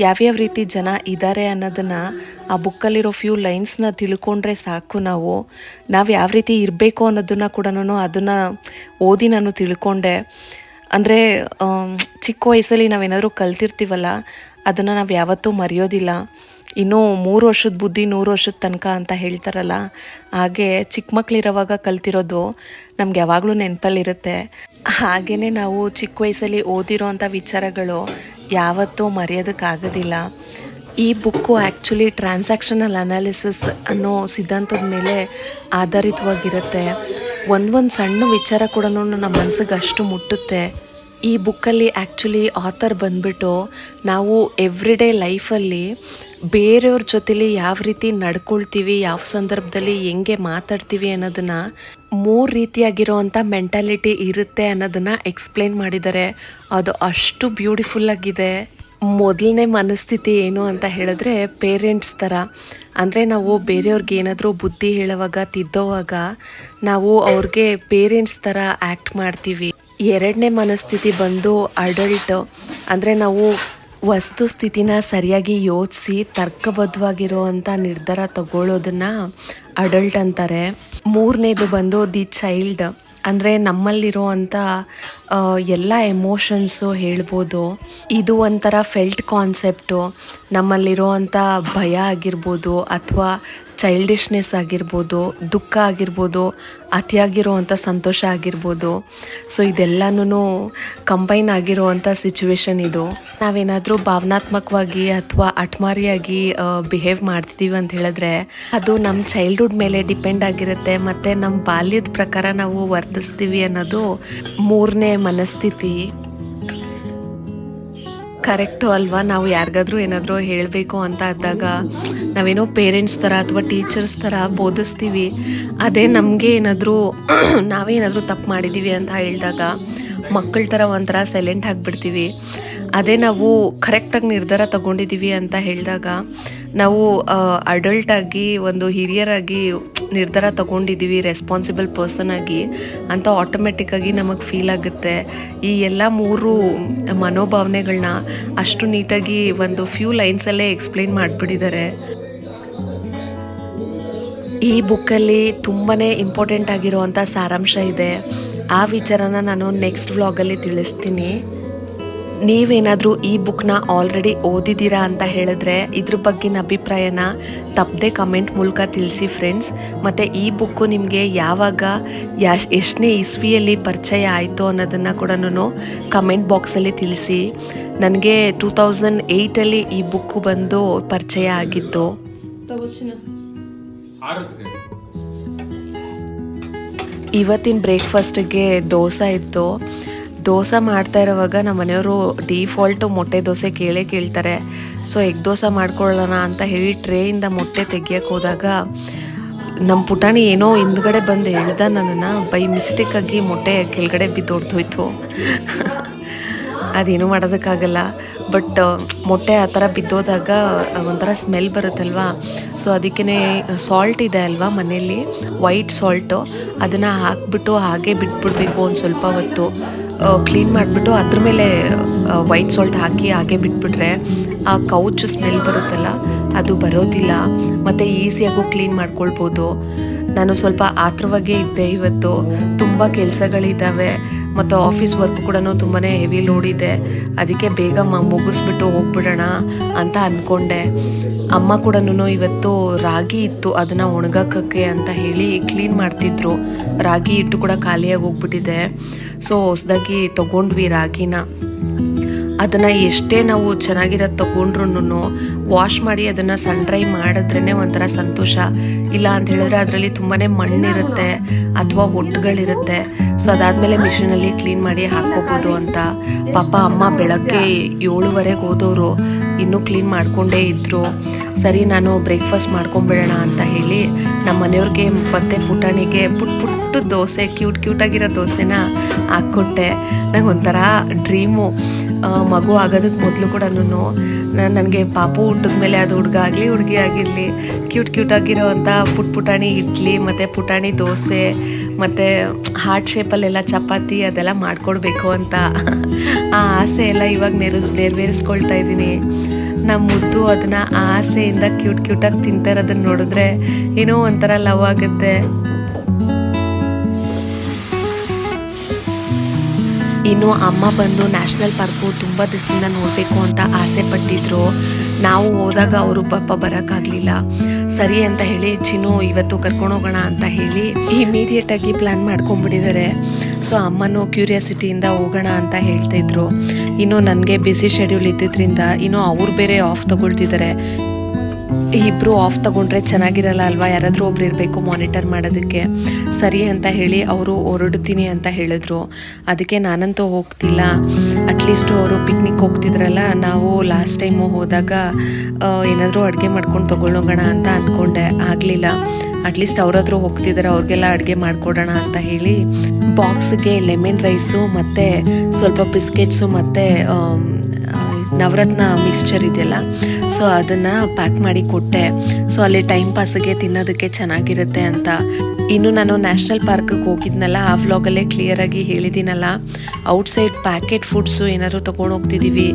ಯಾವ್ಯಾವ ರೀತಿ ಜನ ಇದ್ದಾರೆ ಅನ್ನೋದನ್ನು ಆ ಬುಕ್ಕಲ್ಲಿರೋ ಫ್ಯೂ ಲೈನ್ಸ್ನ ತಿಳ್ಕೊಂಡ್ರೆ ಸಾಕು. ನಾವು ಯಾವ ರೀತಿ ಇರಬೇಕು ಅನ್ನೋದನ್ನು ಕೂಡ ಅದನ್ನು ಓದಿ ನಾನು ತಿಳ್ಕೊಂಡೆ. ಅಂದರೆ ಚಿಕ್ಕ ವಯಸ್ಸಲ್ಲಿ ನಾವೇನಾದರೂ ಕಲ್ತಿರ್ತೀವಲ್ಲ, ಅದನ್ನು ನಾವು ಯಾವತ್ತೂ ಮರೆಯೋದಿಲ್ಲ. ಇನ್ನೂ 3 ವರ್ಷದ ಬುದ್ಧಿ 100 ವರ್ಷದ ತನಕ ಅಂತ ಹೇಳ್ತಾರಲ್ಲ, ಹಾಗೆ ಚಿಕ್ಕ ಮಕ್ಕಳಿರೋವಾಗ ಕಲ್ತಿರೋದು ನಮ್ಗೆ ಯಾವಾಗಲೂ ನೆನಪಲ್ಲಿರುತ್ತೆ. ಹಾಗೆಯೇ ನಾವು ಚಿಕ್ಕ ವಯಸ್ಸಲ್ಲಿ ಓದಿರೋ ಅಂಥ ವಿಚಾರಗಳು ಯಾವತ್ತೂ ಮರೆಯೋದಕ್ಕಾಗೋದಿಲ್ಲ. ಈ ಬುಕ್ಕು ಆ್ಯಕ್ಚುಲಿ ಟ್ರಾನ್ಸಾಕ್ಷನಲ್ ಅನಾಲಿಸಿಸ್ ಅನ್ನೋ ಸಿದ್ಧಾಂತದ ಮೇಲೆ ಆಧಾರಿತವಾಗಿರುತ್ತೆ. ಒಂದು ಸಣ್ಣ ವಿಚಾರ ಕೂಡ ನಮ್ಮ ಮನಸ್ಸಿಗೆ ಅಷ್ಟು ಮುಟ್ಟುತ್ತೆ. ಈ ಬುಕ್ಕಲ್ಲಿ ಆ್ಯಕ್ಚುಲಿ ಆಥರ್ ಬಂದ್ಬಿಟ್ಟು ನಾವು ಎವ್ರಿಡೇ ಲೈಫಲ್ಲಿ ಬೇರೆಯವ್ರ ಜೊತೆಲಿ ಯಾವ ರೀತಿ ನಡ್ಕೊಳ್ತೀವಿ, ಯಾವ ಸಂದರ್ಭದಲ್ಲಿ ಹೆಂಗೆ ಮಾತಾಡ್ತೀವಿ ಅನ್ನೋದನ್ನು 3 ರೀತಿಯಾಗಿರೋವಂಥ ಮೆಂಟಾಲಿಟಿ ಇರುತ್ತೆ ಅನ್ನೋದನ್ನು ಎಕ್ಸ್ಪ್ಲೇನ್ ಮಾಡಿದ್ದಾರೆ. ಅದು ಅಷ್ಟು ಬ್ಯೂಟಿಫುಲ್ಲಾಗಿದೆ. ಮೊದಲನೇ ಮನಸ್ಥಿತಿ ಏನು ಅಂತ ಹೇಳಿದ್ರೆ ಪೇರೆಂಟ್ಸ್ ಥರ. ಅಂದರೆ ನಾವು ಬೇರೆಯವ್ರಿಗೆ ಏನಾದರೂ ಬುದ್ಧಿ ಹೇಳುವಾಗ, ತಿದ್ದೋವಾಗ ನಾವು ಅವ್ರಿಗೆ ಪೇರೆಂಟ್ಸ್ ಥರ ಆ್ಯಕ್ಟ್ ಮಾಡ್ತೀವಿ. ಎರಡನೇ ಮನಸ್ಥಿತಿ ಬಂದು ಅಡಲ್ಟ್. ಅಂದರೆ ನಾವು ವಸ್ತುಸ್ಥಿತಿನ ಸರಿಯಾಗಿ ಯೋಚಿಸಿ ತರ್ಕಬದ್ಧವಾಗಿರುವಂಥ ನಿರ್ಧಾರ ತಗೊಳ್ಳೋದನ್ನು ಅಡಲ್ಟ್ ಅಂತಾರೆ. ಮೂರನೇದು ಬಂದು ದಿ ಚೈಲ್ಡ್. ಅಂದರೆ ನಮ್ಮಲ್ಲಿರುವಂಥ ಎಲ್ಲ ಎಮೋಷನ್ಸು ಹೇಳ್ಬೋದು. ಇದು ಒಂಥರ ಫೆಲ್ಟ್ ಕಾನ್ಸೆಪ್ಟು. ನಮ್ಮಲ್ಲಿರುವಂಥ ಭಯ ಆಗಿರ್ಬೋದು, ಅಥವಾ ಚೈಲ್ಡಿಶ್ನೆಸ್ ಆಗಿರ್ಬೋದು, ದುಃಖ ಆಗಿರ್ಬೋದು, ಅತಿಯಾಗಿರುವಂಥ ಸಂತೋಷ ಆಗಿರ್ಬೋದು. ಸೊ ಇದೆಲ್ಲನೂ ಕಂಬೈನ್ ಆಗಿರುವಂಥ ಸಿಚುವೇಶನ್ ಇದು. ನಾವೇನಾದರೂ ಭಾವನಾತ್ಮಕವಾಗಿ ಅಥವಾ ಅಟ್ಮಾರಿಯಾಗಿ ಬಿಹೇವ್ ಮಾಡ್ತಿದ್ದೀವಿ ಅಂತ ಹೇಳಿದ್ರೆ ಅದು ನಮ್ಮ ಚೈಲ್ಡ್ಹುಡ್ ಮೇಲೆ ಡಿಪೆಂಡ್ ಆಗಿರುತ್ತೆ. ಮತ್ತು ನಮ್ಮ ಬಾಲ್ಯದ ಪ್ರಕಾರ ನಾವು ವರ್ತಿಸ್ತೀವಿ ಅನ್ನೋದು ಮೂರನೇ ಮನಸ್ಥಿತಿ. ಕರೆಕ್ಟು ಅಲ್ವಾ? ನಾವು ಯಾರಿಗಾದ್ರೂ ಏನಾದರೂ ಹೇಳಬೇಕು ಅಂತ ಆದಾಗ ನಾವೇನೋ ಪೇರೆಂಟ್ಸ್ ಥರ ಅಥವಾ ಟೀಚರ್ಸ್ ಥರ ಬೋಧಿಸ್ತೀವಿ. ಅದೇ ನಮಗೆ ಏನಾದರೂ ನಾವೇನಾದರೂ ತಪ್ಪು ಮಾಡಿದ್ದೀವಿ ಅಂತ ಹೇಳಿದಾಗ ಮಕ್ಕಳ ಥರ ಒಂಥರ ಸೈಲೆಂಟ್ ಆಗಿಬಿಡ್ತೀವಿ. ಅದೇ ನಾವು ಕರೆಕ್ಟಾಗಿ ನಿರ್ಧಾರ ತಗೊಂಡಿದ್ದೀವಿ ಅಂತ ಹೇಳಿದಾಗ ನಾವು ಅಡಲ್ಟಾಗಿ ಒಂದು ಹಿರಿಯರಾಗಿ ನಿರ್ಧಾರ ತಗೊಂಡಿದ್ದೀವಿ, ರೆಸ್ಪಾನ್ಸಿಬಲ್ ಪರ್ಸನ್ ಆಗಿ ಅಂತ ಆಟೋಮೆಟಿಕ್ಕಾಗಿ ನಮಗೆ ಫೀಲ್ ಆಗುತ್ತೆ. ಈ ಎಲ್ಲ 3 ಮನೋಭಾವನೆಗಳನ್ನ ಅಷ್ಟು ನೀಟಾಗಿ ಒಂದು ಫ್ಯೂ ಲೈನ್ಸಲ್ಲೇ ಎಕ್ಸ್ಪ್ಲೇನ್ ಮಾಡಿಬಿಟ್ಟಿದ್ದಾರೆ. ಈ ಬುಕ್ಕಲ್ಲಿ ತುಂಬಾ ಇಂಪಾರ್ಟೆಂಟ್ ಆಗಿರುವಂಥ ಸಾರಾಂಶ ಇದೆ. ಆ ವಿಚಾರನ ನಾನು ನೆಕ್ಸ್ಟ್ ವ್ಲಾಗಲ್ಲಿ ತಿಳಿಸ್ತೀನಿ. ನೀವೇನಾದರೂ ಈ ಬುಕ್ನ ಆಲ್ರೆಡಿ ಓದಿದ್ದೀರಾ ಅಂತ ಹೇಳಿದ್ರೆ ಇದ್ರ ಬಗ್ಗಿನ ಅಭಿಪ್ರಾಯನ ತಪ್ಪದೆ ಕಮೆಂಟ್ ಮೂಲಕ ತಿಳಿಸಿ ಫ್ರೆಂಡ್ಸ್. ಮತ್ತು ಈ ಬುಕ್ಕು ನಿಮಗೆ ಯಾವಾಗ ಎಷ್ಟನೇ ಇಸ್ವಿಯಲ್ಲಿ ಪರಿಚಯ ಆಯಿತು ಅನ್ನೋದನ್ನು ಕೂಡ ಕಮೆಂಟ್ ಬಾಕ್ಸಲ್ಲಿ ತಿಳಿಸಿ. ನನಗೆ 2008 ಈ ಬುಕ್ಕು ಬಂದು ಪರಿಚಯ ಆಗಿತ್ತು. ಇವತ್ತಿನ ಬ್ರೇಕ್ಫಾಸ್ಟಿಗೆ ದೋಸೆ ಇತ್ತು. ದೋಸೆ ಮಾಡ್ತಾ ಇರೋವಾಗ ನಮ್ಮ ಮನೆಯವರು ಡಿಫಾಲ್ಟು ಮೊಟ್ಟೆ ದೋಸೆ ಕೇಳ್ತಾರೆ. ಸೊ ಎಗ್ ದೋಸೆ ಮಾಡ್ಕೊಳ್ಳೋಣ ಅಂತ ಹೇಳಿ ಟ್ರೇಯಿಂದ ಮೊಟ್ಟೆ ತೆಗಿಯೋಕ್ಕೆ ಹೋದಾಗ ನಮ್ಮ ಪುಟಾಣಿ ಏನೋ ಹಿಂದ್ಗಡೆ ಬಂದು ಎಳ್ದ ನನ್ನನ್ನು ಬೈ ಮಿಸ್ಟೇಕಾಗಿ ಮೊಟ್ಟೆ ಕೆಳಗಡೆ ಬಿದ್ದೋಡ್ತೋಯ್ತು. ಅದೇನೂ ಮಾಡೋದಕ್ಕಾಗಲ್ಲ. ಬಟ್ ಮೊಟ್ಟೆ ಆ ಥರ ಬಿದ್ದೋದಾಗ ಒಂಥರ ಸ್ಮೆಲ್ ಬರುತ್ತಲ್ವ. ಸೊ ಅದಕ್ಕೇ ಸಾಲ್ಟ್ ಇದೆ ಅಲ್ವಾ ಮನೆಯಲ್ಲಿ, ವೈಟ್ ಸಾಲ್ಟು, ಅದನ್ನು ಹಾಕ್ಬಿಟ್ಟು ಹಾಗೆ ಬಿಟ್ಬಿಡ್ಬೇಕು ಒಂದು ಸ್ವಲ್ಪ ಹೊತ್ತು. ಕ್ಲೀನ್ ಮಾಡಿಬಿಟ್ಟು ಅದ್ರ ಮೇಲೆ ವೈಟ್ ಸಾಲ್ಟ್ ಹಾಕಿ ಹಾಗೆ ಬಿಟ್ಬಿಟ್ರೆ ಆ ಕೌಚು ಸ್ಮೆಲ್ ಬರುತ್ತಲ್ಲ ಅದು ಬರೋದಿಲ್ಲ, ಮತ್ತು ಈಸಿಯಾಗೂ ಕ್ಲೀನ್ ಮಾಡ್ಕೊಳ್ಬೋದು. ನಾನು ಸ್ವಲ್ಪ ಆತ್ರವಾಗೇ ಇದ್ದೆ ಇವತ್ತು. ತುಂಬ ಕೆಲಸಗಳಿದ್ದಾವೆ ಮತ್ತು ಆಫೀಸ್ ವರ್ಕ್ ಕೂಡ ತುಂಬಾ ಹೆವಿ ಲೋಡ್ ಇದೆ. ಅದಕ್ಕೆ ಬೇಗ ಮುಗಿಸ್ಬಿಟ್ಟು ಹೋಗ್ಬಿಡೋಣ ಅಂತ ಅಂದ್ಕೊಂಡೆ. ಅಮ್ಮ ಕೂಡ ಇವತ್ತು ರಾಗಿ ಇತ್ತು, ಅದನ್ನು ಒಣಗಾಕೋಕ್ಕೆ ಅಂತ ಹೇಳಿ ಕ್ಲೀನ್ ಮಾಡ್ತಿದ್ರು. ರಾಗಿ ಹಿಟ್ಟು ಕೂಡ ಖಾಲಿಯಾಗಿ ಹೋಗ್ಬಿಟ್ಟಿದೆ. ಸೊ ಹೊಸದಾಗಿ ತೊಗೊಂಡ್ವಿ ರಾಗಿನ. ಅದನ್ನು ಎಷ್ಟೇ ನಾವು ಚೆನ್ನಾಗಿರೋದು ತೊಗೊಂಡ್ರು ವಾಶ್ ಮಾಡಿ ಅದನ್ನು ಸನ್ ಡ್ರೈ ಮಾಡಿದ್ರೇ ಒಂಥರ ಸಂತೋಷ. ಇಲ್ಲ ಅಂತ ಹೇಳಿದ್ರೆ ಅದರಲ್ಲಿ ತುಂಬಾ ಮಣ್ಣಿರುತ್ತೆ ಅಥವಾ ಹೊಟ್ಟುಗಳಿರುತ್ತೆ. ಸೊ ಅದಾದಮೇಲೆ ಮಿಷಿನಲ್ಲಿ ಕ್ಲೀನ್ ಮಾಡಿ ಹಾಕ್ಕೋಬೋದು ಅಂತ. ಪಾಪ ಅಮ್ಮ ಬೆಳಗ್ಗೆ 7:30 ಹೋದವರು ಇನ್ನೂ ಕ್ಲೀನ್ ಮಾಡಿಕೊಂಡೇ ಇದ್ದರು. ಸರಿ ನಾನು ಬ್ರೇಕ್ಫಾಸ್ಟ್ ಮಾಡ್ಕೊಂಬಿಡೋಣ ಅಂತ ಹೇಳಿ ನಮ್ಮ ಮನೆಯವ್ರಿಗೆ ಮತ್ತು ಪುಟಾಣಿಗೆ ಪುಟ್ಟು ದೋಸೆ, ಕ್ಯೂಟಾಗಿರೋ ದೋಸೆನ ಹಾಕ್ಕೊಟ್ಟೆ. ನಂಗೆ ಒಂಥರ ಡ್ರೀಮು. ಮಗು ಆಗೋದಕ್ಕೆ ಮೊದಲು ಕೂಡ ನನಗೆ ಪಾಪು ಹುಟ್ಟಿದ ಮೇಲೆ ಅದು ಹುಡುಗ ಆಗಲಿ ಹುಡುಗಿ ಆಗಿರಲಿ ಕ್ಯೂಟಾಗಿರೋ ಅಂಥ ಪುಟಾಣಿ ಇಡ್ಲಿ ಮತ್ತು ಪುಟಾಣಿ ದೋಸೆ ಮತ್ತು ಹಾರ್ಟ್ ಶೇಪಲ್ಲೆಲ್ಲ ಚಪಾತಿ ಅದೆಲ್ಲ ಮಾಡಿಕೊಡ್ಬೇಕು ಅಂತ ಆ ಆಸೆ ಎಲ್ಲ ಇವಾಗ ನೆರವೇರಿಸ್ಕೊಳ್ತಾ ಇದ್ದೀನಿ. ನಮ್ಮ ಮುದ್ದು ಅದನ್ನು ಆಸೆಯಿಂದ ಕ್ಯೂಟಾಗಿ ತಿಂತಾ ಇರೋದನ್ನು ನೋಡಿದ್ರೆ ಏನೋ ಒಂಥರ ಲವ್ ಆಗುತ್ತೆ. ಇನ್ನು ಅಮ್ಮ ಬಂದು ನ್ಯಾಷನಲ್ ಪಾರ್ಕು ತುಂಬ ದಿವಸದಿಂದ ನೋಡಬೇಕು ಅಂತ ಆಸೆ ಪಟ್ಟಿದ್ರು. ನಾವು ಹೋದಾಗ ಅವರು ಪಾಪ ಬರೋಕ್ಕಾಗಲಿಲ್ಲ. ಸರಿ ಅಂತ ಹೇಳಿ ಚಿನ್ನು ಇವತ್ತು ಕರ್ಕೊಂಡೋಗೋಣ ಅಂತ ಹೇಳಿ ಇಮಿಡಿಯೇಟಾಗಿ ಪ್ಲ್ಯಾನ್ ಮಾಡ್ಕೊಂಡ್ಬಿಟ್ಟಿದ್ದಾರೆ. ಸೊ ಅಮ್ಮನೂ ಕ್ಯೂರಿಯಾಸಿಟಿಯಿಂದ ಹೋಗೋಣ ಅಂತ ಹೇಳ್ತಾಯಿದ್ರು. ಇನ್ನು ನನಗೆ ಬಿಸಿ ಶೆಡ್ಯೂಲ್ ಇದ್ದಿದ್ದರಿಂದ ಇನ್ನು ಅವ್ರು ಬೇರೆ ಆಫ್ ತೊಗೊಳ್ತಿದ್ದಾರೆ. ಇಬ್ಬರು ಆಫ್ ತೊಗೊಂಡ್ರೆ ಚೆನ್ನಾಗಿರಲ್ಲ ಅಲ್ವಾ, ಯಾರಾದರೂ ಒಬ್ರು ಇರಬೇಕು ಮಾನಿಟರ್ ಮಾಡೋದಕ್ಕೆ. ಸರಿ ಅಂತ ಹೇಳಿ ಅವರು ಹೊರಡ್ತೀನಿ ಅಂತ ಹೇಳಿದ್ರು. ಅದಕ್ಕೆ ನಾನಂತೂ ಹೋಗ್ತಿಲ್ಲ. ಅಟ್ಲೀಸ್ಟ್ ಅವರು ಪಿಕ್ನಿಕ್ ಹೋಗ್ತಿದ್ರಲ್ಲ, ನಾವು ಲಾಸ್ಟ್ ಟೈಮು ಹೋದಾಗ ಏನಾದರೂ ಅಡುಗೆ ಮಾಡ್ಕೊಂಡು ತೊಗೊಳ್ಳೋಗೋಣ ಅಂತ ಅಂದ್ಕೊಂಡೆ. ಆಗಲಿಲ್ಲ. ಅಟ್ಲೀಸ್ಟ್ ಅವರಾದ್ರೂ ಹೋಗ್ತಿದ್ದಾರೆ, ಅವ್ರಿಗೆಲ್ಲ ಅಡುಗೆ ಮಾಡಿಕೊಡೋಣ ಅಂತ ಹೇಳಿ ಬಾಕ್ಸ್ಗೆ ಲೆಮನ್ ರೈಸು ಮತ್ತು ಸ್ವಲ್ಪ ಬಿಸ್ಕೆಟ್ಸು ಮತ್ತು ನವರತ್ನ ಮಿಕ್ಸ್ಚರ್ ಇದೆಯಲ್ಲ, ಸೊ ಅದನ್ನು ಪ್ಯಾಕ್ ಮಾಡಿ ಕೊಟ್ಟೆ. ಸೊ ಅಲ್ಲಿ ಟೈಮ್ ಪಾಸಿಗೆ ತಿನ್ನೋದಕ್ಕೆ ಚೆನ್ನಾಗಿರುತ್ತೆ ಅಂತ. ಇನ್ನು ನಾನು ನ್ಯಾಷನಲ್ ಪಾರ್ಕಿಗೆ ಹೋಗಿದ್ನಲ್ಲ, ಆ ವ್ಲಾಗಲ್ಲೇ ಕ್ಲಿಯರಾಗಿ ಹೇಳಿದ್ದೀನಲ್ಲ, ಔಟ್ಸೈಡ್ ಪ್ಯಾಕೆಟ್ ಫುಡ್ಸು ಏನಾದ್ರು ತೊಗೊಂಡು ಹೋಗ್ತಿದ್ದೀವಿ,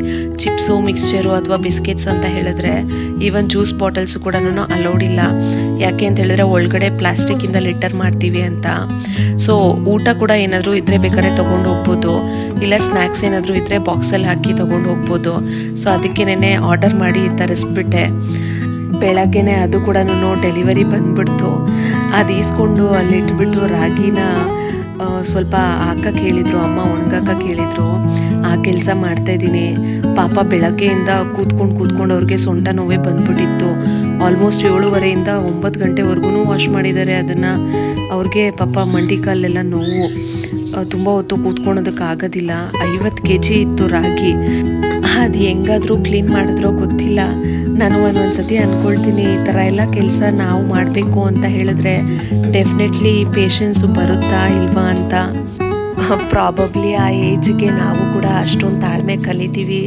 ಚಿಪ್ಸು ಮಿಕ್ಸ್ಚರು ಅಥವಾ ಬಿಸ್ಕೆಟ್ಸ್ ಅಂತ ಹೇಳಿದ್ರೆ ಈವನ್ ಜ್ಯೂಸ್ ಬಾಟಲ್ಸು ಕೂಡ ಅಲೌಡ್ ಇಲ್ಲ. ಯಾಕೆ ಅಂತ ಹೇಳಿದ್ರೆ ಒಳಗಡೆ ಪ್ಲಾಸ್ಟಿಕ್ಕಿಂದ ಲಿಟರ್ ಮಾಡ್ತೀವಿ ಅಂತ. ಸೊ ಊಟ ಕೂಡ ಏನಾದರೂ ಇದ್ದರೆ ಬೇಕಾದ್ರೆ ತೊಗೊಂಡು ಹೋಗ್ಬೋದು, ಇಲ್ಲ ಸ್ನ್ಯಾಕ್ಸ್ ಏನಾದರೂ ಇದ್ದರೆ ಬಾಕ್ಸಲ್ಲಿ ಹಾಕಿ ತೊಗೊಂಡು ಹೋಗ್ಬೋದು. ಸೊ ಅದಕ್ಕೇನೆ ಆರ್ಡರ್ ಮಾಡಿ ತರಿಸ್ಬಿಟ್ಟೆ. ಬೆಳಗ್ಗೆನೆ ಅದು ಕೂಡ ಡೆಲಿವರಿ ಬಂದ್ಬಿಡ್ತು. ಅದು ಈಸ್ಕೊಂಡು ಅಲ್ಲಿಟ್ಬಿಟ್ಟು ರಾಗಿನ ಸ್ವಲ್ಪ ಹಾಕಕ್ಕೆ ಹೇಳಿದರು, ಅಮ್ಮ ಒಣಗಾಕಕ್ಕೆ ಹೇಳಿದರು. ಆ ಕೆಲಸ ಮಾಡ್ತಾಯಿದ್ದೀನಿ. ಪಾಪ ಬೆಳಗ್ಗೆಯಿಂದ ಕೂತ್ಕೊಂಡು ಅವ್ರಿಗೆ ಸೊಂಟ ನೋವೇ ಬಂದ್ಬಿಟ್ಟಿತ್ತು. ಆಲ್ಮೋಸ್ಟ್ 7:30ಇಂದ 9 ಗಂಟೆವರೆಗೂ ವಾಶ್ ಮಾಡಿದ್ದಾರೆ ಅದನ್ನು. ಅವ್ರಿಗೆ ಪಾಪ ಮಂಡಿ ಕಾಲೆಲ್ಲ ನೋವು, ತುಂಬ ಹೊತ್ತು ಕೂತ್ಕೊಳೋದಕ್ಕಾಗೋದಿಲ್ಲ. 50 kg ಇತ್ತು ರಾಗಿ. ಅದು ಹೆಂಗಾದರೂ ಕ್ಲೀನ್ ಮಾಡಿದ್ರೋ ಗೊತ್ತಿಲ್ಲ. ನಾನು ಒಂದೊಂದ್ಸತಿ ಅಂದ್ಕೊಳ್ತೀನಿ, ಈ ಥರ ಎಲ್ಲ ಕೆಲಸ ನಾವು ಮಾಡಬೇಕು ಅಂತ ಹೇಳಿದ್ರೆ ಡೆಫಿನೆಟ್ಲಿ ಪೇಷನ್ಸು ಬರುತ್ತಾ ಇಲ್ವಾ ಅಂತ. ಪ್ರಾಬಬ್ಲಿ ಆ ಏಜ್ಗೆ ನಾವು ಕೂಡ ಅಷ್ಟೊಂದು ತಾಳ್ಮೆ ಕಲಿತೀವಿ.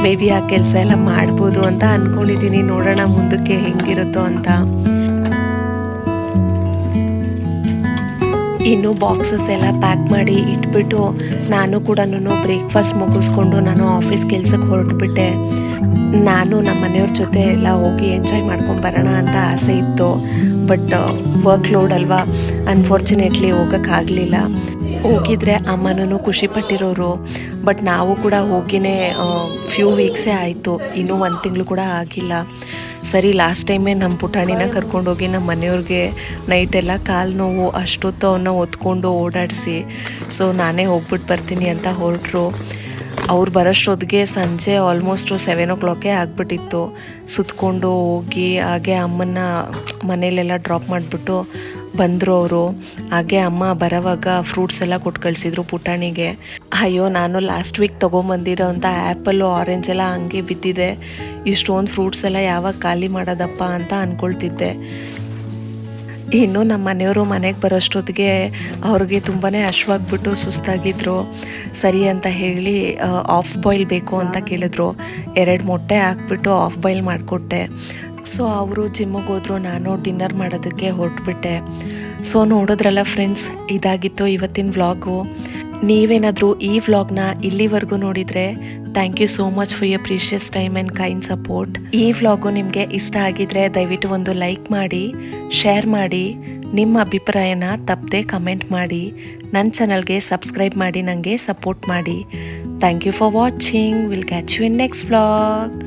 ಮೇ ಬಿ ಆ ಕೆಲಸ ಎಲ್ಲ ಮಾಡ್ಬೋದು ಅಂತ ಅಂದ್ಕೊಂಡಿದ್ದೀನಿ. ನೋಡೋಣ ಮುಂದಕ್ಕೆ ಹೆಂಗಿರುತ್ತೋ ಅಂತ. ಇನ್ನು ಬಾಕ್ಸಸ್ ಎಲ್ಲ ಪ್ಯಾಕ್ ಮಾಡಿ ಇಟ್ಬಿಟ್ಟು ನಾನು ಕೂಡ ಬ್ರೇಕ್ಫಾಸ್ಟ್ ಮುಗಿಸ್ಕೊಂಡು ನಾನು ಆಫೀಸ್ ಕೆಲಸಕ್ಕೆ ಹೊರಟುಬಿಟ್ಟೆ. ನಾನು ನಮ್ಮ ಮನೆಯವ್ರ ಜೊತೆ ಎಲ್ಲ ಹೋಗಿ ಎಂಜಾಯ್ ಮಾಡ್ಕೊಂಡು ಬರೋಣ ಅಂತ ಆಸೆ ಇತ್ತು. ಬಟ್ ವರ್ಕ್ ಲೋಡ್ ಅಲ್ವಾ, ಅನ್ಫಾರ್ಚುನೇಟ್ಲಿ ಹೋಗೋಕ್ಕಾಗಲಿಲ್ಲ. ಹೋಗಿದ್ರೆ ಅಮ್ಮನೂ ಖುಷಿ ಪಟ್ಟಿರೋರು. ಬಟ್ ನಾವು ಕೂಡ ಹೋಗಿನೇ ಫ್ಯೂ ವೀಕ್ಸೇ ಆಯಿತು, ಇನ್ನೂ 1 ತಿಂಗಳು ಕೂಡ ಆಗಿಲ್ಲ. ಸರಿ ಲಾಸ್ಟ್ ಟೈಮೇ ನಮ್ಮ ಪುಟಾಣಿನ ಕರ್ಕೊಂಡೋಗಿ ನಮ್ಮ ಮನೆಯವ್ರಿಗೆ ನೈಟೆಲ್ಲ ಕಾಲು ನೋವು, ಅಷ್ಟೊತ್ತು ಅವನ್ನ ಹೊತ್ಕೊಂಡು ಓಡಾಡಿಸಿ, ಸೊ ನಾನೇ ಹೋಗ್ಬಿಟ್ಟು ಬರ್ತೀನಿ ಅಂತ ಹೊರಟರು. ಅವ್ರು ಬರೋಷ್ಟೊತ್ತಿಗೆ ಸಂಜೆ ಆಲ್ಮೋಸ್ಟು 7 o'clock ಆಗಿಬಿಟ್ಟಿತ್ತು. ಸುತ್ತಕೊಂಡು ಹೋಗಿ ಹಾಗೆ ಅಮ್ಮನ್ನ ಮನೇಲೆಲ್ಲ ಡ್ರಾಪ್ ಮಾಡಿಬಿಟ್ಟು ಬಂದರು ಅವರು. ಹಾಗೆ ಅಮ್ಮ ಬರೋವಾಗ ಫ್ರೂಟ್ಸ್ ಎಲ್ಲ ಕೊಟ್ಟು ಕಳಿಸಿದ್ರು ಪುಟಾಣಿಗೆ. ಅಯ್ಯೋ ನಾನು ಲಾಸ್ಟ್ ವೀಕ್ ತೊಗೊಂಬಂದಿರೋಂಥ ಆ್ಯಪಲ್ಲು ಆರೆಂಜ್ ಎಲ್ಲ ಹಂಗೆ ಬಿದ್ದಿದೆ. ಇಷ್ಟೊಂದು ಫ್ರೂಟ್ಸ್ ಎಲ್ಲ ಯಾವಾಗ ಖಾಲಿ ಮಾಡೋದಪ್ಪ ಅಂತ ಅಂದ್ಕೊಳ್ತಿದ್ದೆ. ಇನ್ನು ನಮ್ಮ ಮನೆಯವರು ಮನೆಗೆ ಬರೋಷ್ಟೊತ್ತಿಗೆ ಅವ್ರಿಗೆ ತುಂಬಾ ಹಶ್ವಾಗ್ಬಿಟ್ಟು ಸುಸ್ತಾಗಿದ್ರು. ಸರಿ ಅಂತ ಹೇಳಿ ಆಫ್ ಬಾಯ್ಲ್ ಬೇಕು ಅಂತ ಕೇಳಿದ್ರು. 2 ಮೊಟ್ಟೆ ಹಾಕ್ಬಿಟ್ಟು ಆಫ್ ಬಾಯ್ಲ್ ಮಾಡಿಕೊಟ್ಟೆ. ಸೊ ಅವರು ಜಿಮ್ಮಿಗೆ ಹೋದ್ರು, ನಾನು ಡಿನ್ನರ್ ಮಾಡೋದಕ್ಕೆ ಹೊರಟುಬಿಟ್ಟೆ. ಸೊ ನೋಡಿದ್ರಲ್ಲ ಫ್ರೆಂಡ್ಸ್, ಇದಾಗಿತ್ತು ಇವತ್ತಿನ ವ್ಲಾಗು. ನೀವೇನಾದರೂ ಈ ವ್ಲಾಗ್ನ ಇಲ್ಲಿವರೆಗೂ ನೋಡಿದರೆ thank you so much for your precious time and kind support. ಈ ವ್ಲಾಗು ನಿಮಗೆ ಇಷ್ಟ ಆಗಿದ್ರೆ ದಯವಿಟ್ಟು ಒಂದು ಲೈಕ್ ಮಾಡಿ, ಶೇರ್ ಮಾಡಿ, ನಿಮ್ಮ ಅಭಿಪ್ರಾಯನ ತಪ್ಪದೆ ಕಮೆಂಟ್ ಮಾಡಿ, ನನ್ನ ಚಾನಲ್ಗೆ ಸಬ್ಸ್ಕ್ರೈಬ್ ಮಾಡಿ ನನಗೆ ಸಪೋರ್ಟ್ ಮಾಡಿ. Thank you for watching. Will catch you in next vlog.